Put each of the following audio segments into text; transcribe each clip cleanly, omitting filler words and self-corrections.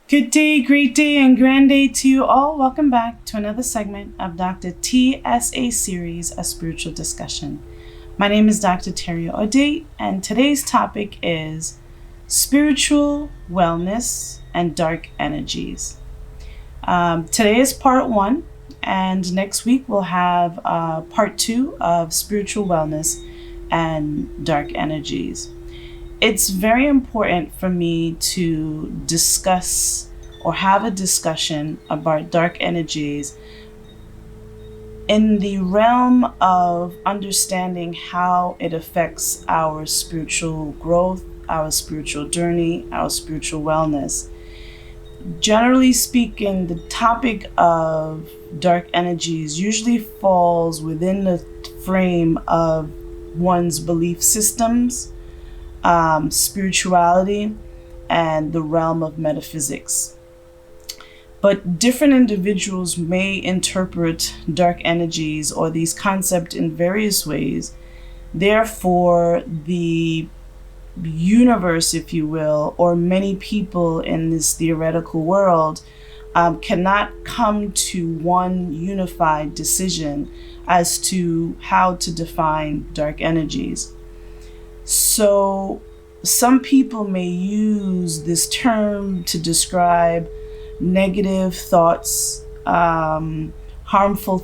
Good day, great day, and grand day to you all. Welcome back to another segment of Dr. TSA Series, a spiritual discussion. My name is Dr. Audate, and today's topic is spiritual wellness and dark energies. Today is part 1, and next week we'll have part 2 of spiritual wellness and dark energies. It's very important for me to discuss or have a discussion about dark energies in the realm of understanding how it affects our spiritual growth, our spiritual journey, our spiritual wellness. Generally speaking, the topic of dark energies usually falls within the frame of one's belief systems, spirituality, and the realm of metaphysics. But different individuals may interpret dark energies or these concepts in various ways. Therefore, the universe, if you will, or many people in this theoretical world cannot come to one unified decision as to how to define dark energies. So some people may use this term to describe negative thoughts, harmful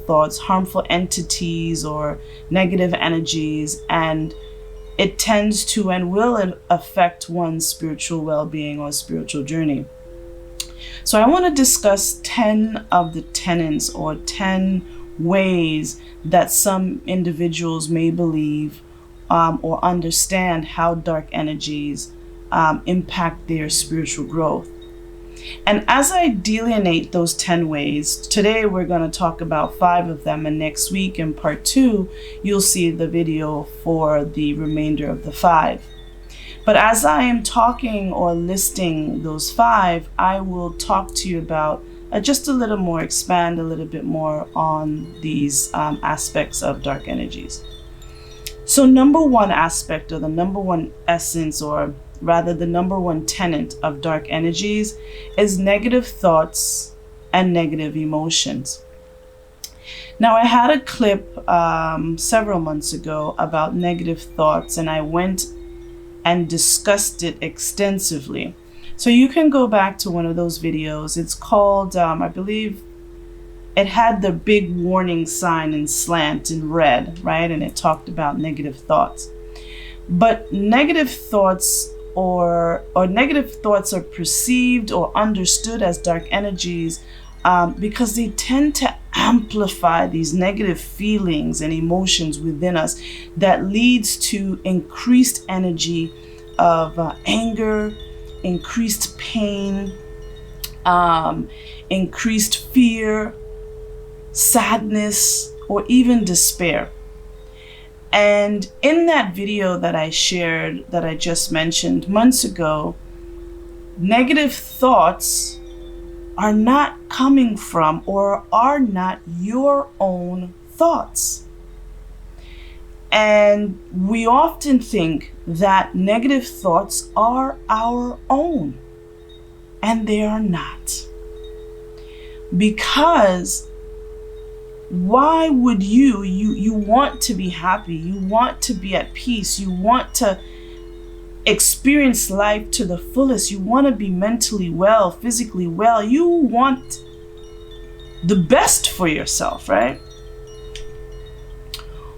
entities, or negative energies, and it tends to and will affect one's spiritual well-being or spiritual journey. So I want to discuss 10 of the tenets or 10 ways that some individuals may believe or understand how dark energies impact their spiritual growth. And as I delineate those 10 ways, today we're going to talk about 5 of them, and next week in part 2, you'll see the video for the remainder of the 5. But as I am talking or listing those 5, I will talk to you about just a little more, expand a little bit more on these aspects of dark energies. So number one aspect, or the number one essence, or rather the number one tenet of dark energies is negative thoughts and negative emotions. Now, I had a clip several months ago about negative thoughts, and I went and discussed it extensively. So you can go back to one of those videos. It's called, I believe, it had the big warning sign in slant in red, right? And it talked about negative thoughts. But negative thoughts or negative thoughts are perceived or understood as dark energies because they tend to amplify these negative feelings and emotions within us that leads to increased energy of anger, increased pain, increased fear, sadness, or even despair. And in that video that I shared, that I just mentioned months ago, negative thoughts are not coming from or are not your own thoughts. And we often think that negative thoughts are our own, and they are not. Because why would you want to be happy, you want to be at peace, you want to experience life to the fullest, you want to be mentally well, physically well, you want the best for yourself, right?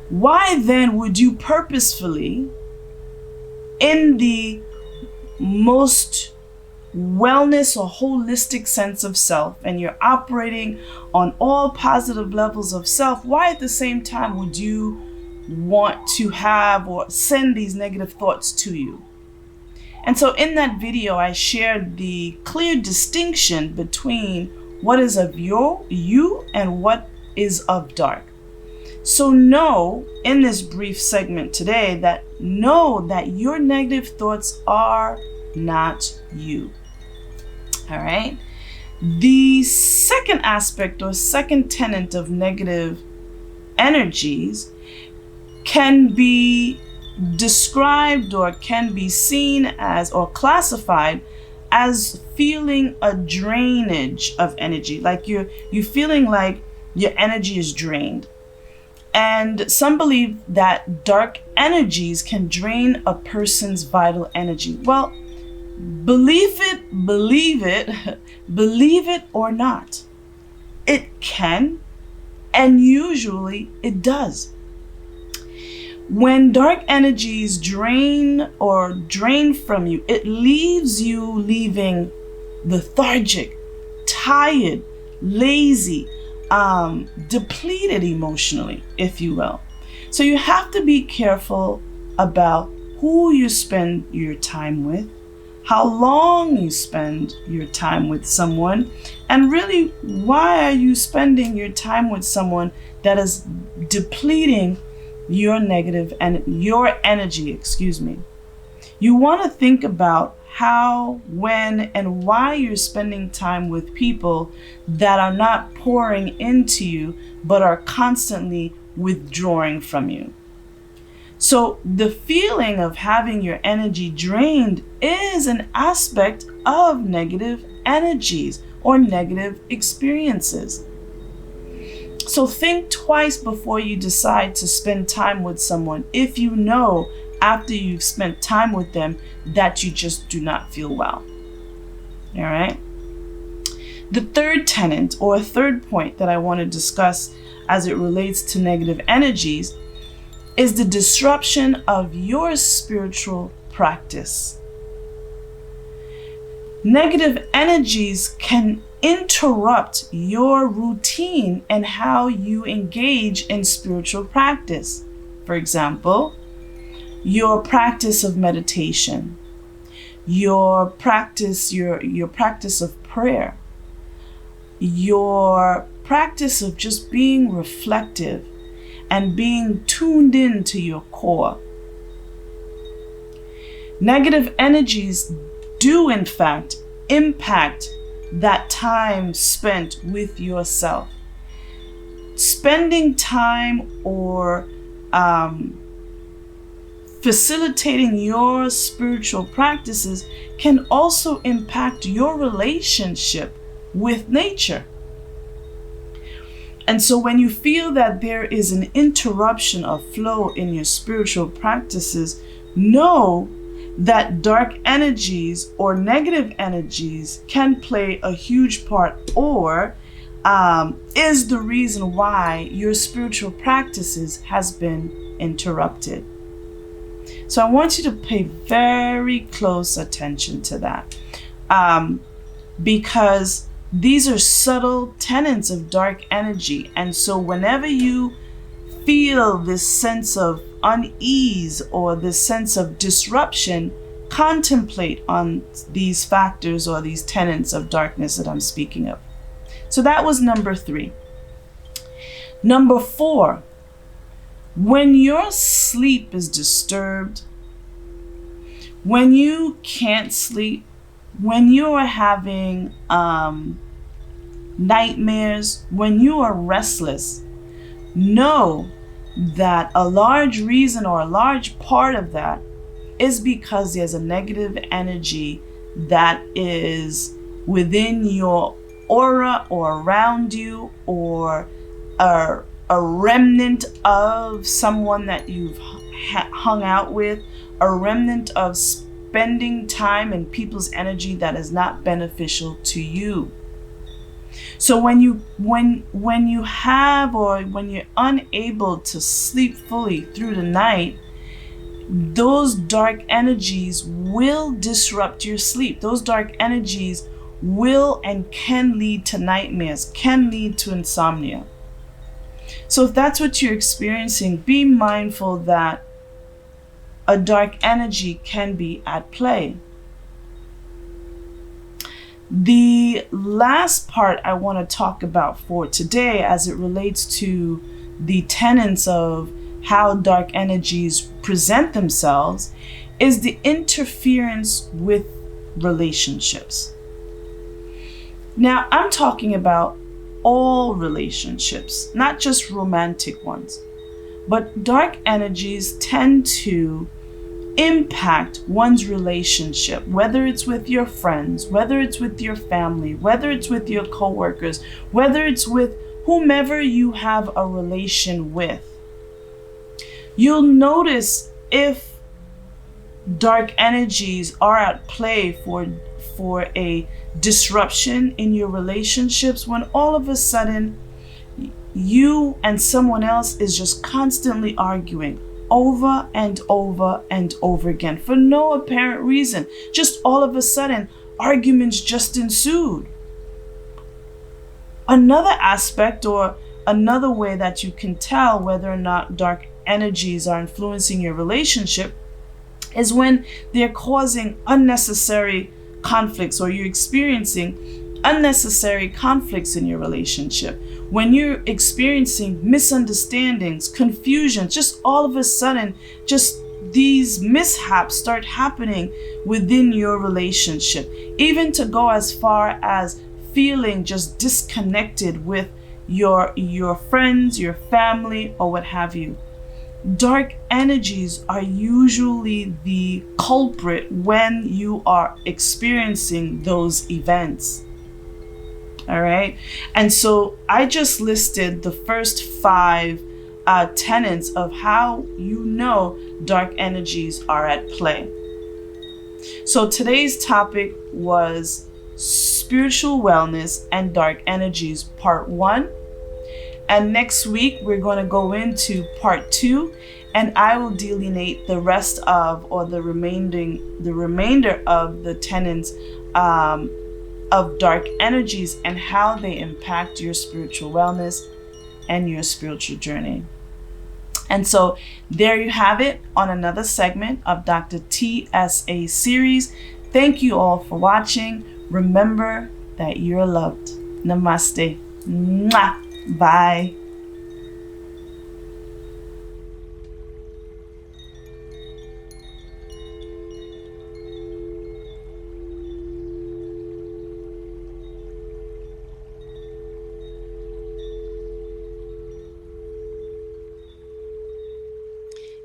Why then would you purposefully, in the most wellness or holistic sense of self, and you're operating on all positive levels of self, why at the same time would you want to have or send these negative thoughts to you? And so in that video, I shared the clear distinction between what is of you and what is of dark. So know in this brief segment today that your negative thoughts are not you. All right. The second aspect or second tenet of negative energies can be described or can be seen as or classified as feeling a drainage of energy, like you're feeling like your energy is drained. And some believe that dark energies can drain a person's vital energy. Well, believe it, believe it or not, it can, and usually it does. When dark energies drain from you, it leaves you leaving lethargic, tired, lazy, depleted emotionally, if you will. So you have to be careful about who you spend your time with, how long you spend your time with someone, and really, why are you spending your time with someone that is depleting your energy. You want to think about how, when, and why you're spending time with people that are not pouring into you, but are constantly withdrawing from you. So the feeling of having your energy drained is an aspect of negative energies or negative experiences. So think twice before you decide to spend time with someone if you know after you've spent time with them that you just do not feel well. All right? The third tenet, or third point that I want to discuss as it relates to negative energies, is the disruption of your spiritual practice. Negative energies can interrupt your routine and how you engage in spiritual practice. For example, your practice of meditation, your practice of prayer, your practice of just being reflective and being tuned in to your core. Negative energies do in fact impact that time spent with yourself. Spending time or facilitating your spiritual practices can also impact your relationship with nature. And so when you feel that there is an interruption of flow in your spiritual practices, know that dark energies or negative energies can play a huge part, or is the reason why your spiritual practices has been interrupted. So I want you to pay very close attention to that, because these are subtle tenets of dark energy. And so whenever you feel this sense of unease or this sense of disruption, contemplate on these factors or these tenets of darkness that I'm speaking of. So that was number 3. Number 4, when your sleep is disturbed, when you can't sleep, when you are having nightmares, when you are restless, know that a large reason or a large part of that is because there's a negative energy that is within your aura or around you, or a remnant of someone that you've hung out with, a remnant of spending time and people's energy that is not beneficial to you. So when you have, or when you're unable to sleep fully through the night, those dark energies will disrupt your sleep. Those dark energies will and can lead to nightmares, can lead to insomnia. So if that's what you're experiencing, be mindful that a dark energy can be at play. The last part I want to talk about for today, as it relates to the tenets of how dark energies present themselves, is the interference with relationships. Now, I'm talking about all relationships, not just romantic ones, but dark energies tend to impact one's relationship, whether it's with your friends, whether it's with your family, whether it's with your coworkers, whether it's with whomever you have a relation with, you'll notice if dark energies are at play for a disruption in your relationships, when all of a sudden you and someone else is just constantly arguing over and over and over again for no apparent reason. Just all of a sudden, arguments just ensued. Another aspect, or another way that you can tell whether or not dark energies are influencing your relationship, is when they're causing unnecessary conflicts, or you're experiencing unnecessary conflicts in your relationship. When you're experiencing misunderstandings, confusion, just all of a sudden, just these mishaps start happening within your relationship, even to go as far as feeling just disconnected with your friends, your family, or what have you. Dark energies are usually the culprit when you are experiencing those events. All right. And so I just listed the first 5 tenets of how you know dark energies are at play. So today's topic was spiritual wellness and dark energies, part 1. And next week, we're going to go into part 2, and I will delineate the rest of, or the remainder of the tenets of dark energies and how they impact your spiritual wellness and your spiritual journey. And so there you have it on another segment of Dr. TSA Series. Thank you all for watching. Remember that you're loved. Namaste. Mwah. Bye.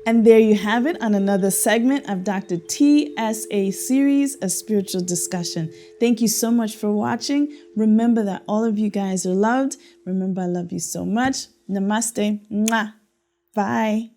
And there you have it on another segment of Dr. TSA Series, a spiritual discussion. Thank you so much for watching. Remember that all of you guys are loved. Remember, I love you so much. Namaste. Mwah. Bye.